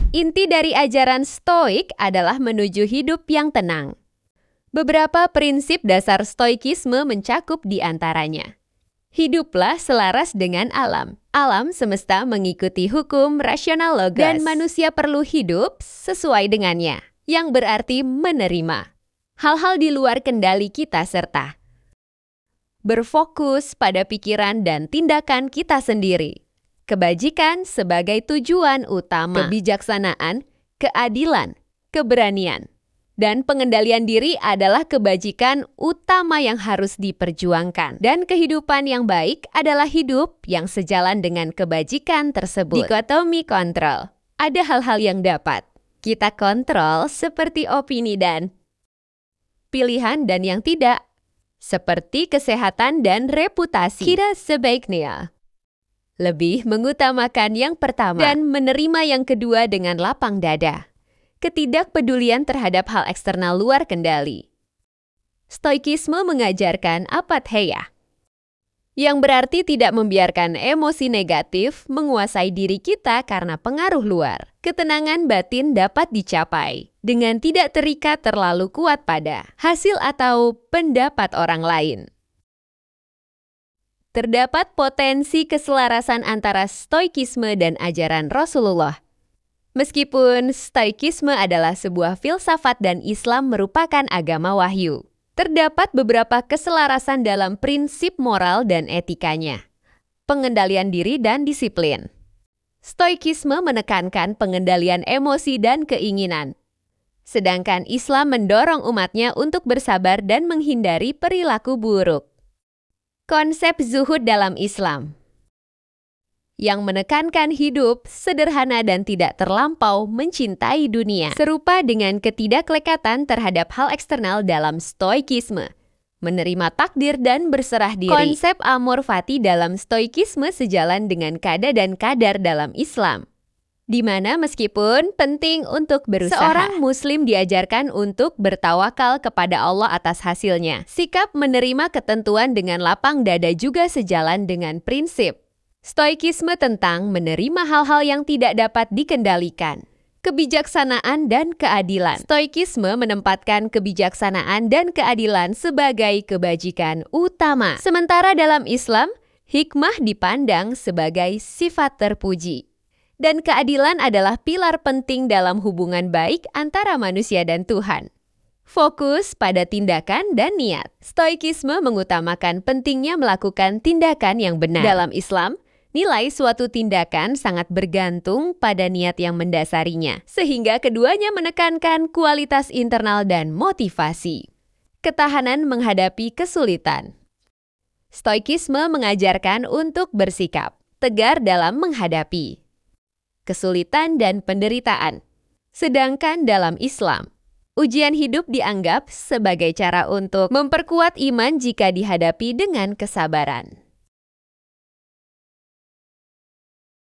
Inti dari ajaran Stoik adalah menuju hidup yang tenang. Beberapa prinsip dasar Stoikisme mencakup di antaranya. Hiduplah selaras dengan alam. Alam semesta mengikuti hukum rasional logos. Dan manusia perlu hidup sesuai dengannya, yang berarti menerima hal-hal di luar kendali kita serta berfokus pada pikiran dan tindakan kita sendiri. Kebajikan sebagai tujuan utama. Kebijaksanaan, keadilan, keberanian, dan pengendalian diri adalah kebajikan utama yang harus diperjuangkan. Dan kehidupan yang baik adalah hidup yang sejalan dengan kebajikan tersebut. Dikotomi kontrol. Ada hal-hal yang dapat kita kontrol seperti opini dan pilihan dan yang tidak, seperti kesehatan dan reputasi. Kita sebaiknya lebih mengutamakan yang pertama dan menerima yang kedua dengan lapang dada. Ketidakpedulian terhadap hal eksternal luar kendali. Stoikisme mengajarkan apatheia, yang berarti tidak membiarkan emosi negatif menguasai diri kita karena pengaruh luar. Ketenangan batin dapat dicapai dengan tidak terikat terlalu kuat pada hasil atau pendapat orang lain. Terdapat potensi keselarasan antara Stoikisme dan ajaran Rasulullah. Meskipun Stoikisme adalah sebuah filsafat dan Islam merupakan agama wahyu, terdapat beberapa keselarasan dalam prinsip moral dan etikanya, pengendalian diri dan disiplin. Stoikisme menekankan pengendalian emosi dan keinginan, sedangkan Islam mendorong umatnya untuk bersabar dan menghindari perilaku buruk. Konsep zuhud dalam Islam, yang menekankan hidup sederhana dan tidak terlampau mencintai dunia, serupa dengan ketidaklekatan terhadap hal eksternal dalam Stoikisme, menerima takdir dan berserah diri. Konsep amor fati dalam Stoikisme sejalan dengan kada dan kadar dalam Islam, di mana meskipun penting untuk berusaha, seorang muslim diajarkan untuk bertawakal kepada Allah atas hasilnya. Sikap menerima ketentuan dengan lapang dada juga sejalan dengan prinsip Stoikisme tentang menerima hal-hal yang tidak dapat dikendalikan. Kebijaksanaan dan keadilan. Stoikisme menempatkan kebijaksanaan dan keadilan sebagai kebajikan utama. Sementara dalam Islam, hikmah dipandang sebagai sifat terpuji. Dan keadilan adalah pilar penting dalam hubungan baik antara manusia dan Tuhan. Fokus pada tindakan dan niat. Stoikisme mengutamakan pentingnya melakukan tindakan yang benar. Dalam Islam, nilai suatu tindakan sangat bergantung pada niat yang mendasarinya, sehingga keduanya menekankan kualitas internal dan motivasi. Ketahanan menghadapi kesulitan. Stoikisme mengajarkan untuk bersikap tegar dalam menghadapi kesulitan dan penderitaan. Sedangkan dalam Islam, ujian hidup dianggap sebagai cara untuk memperkuat iman jika dihadapi dengan kesabaran.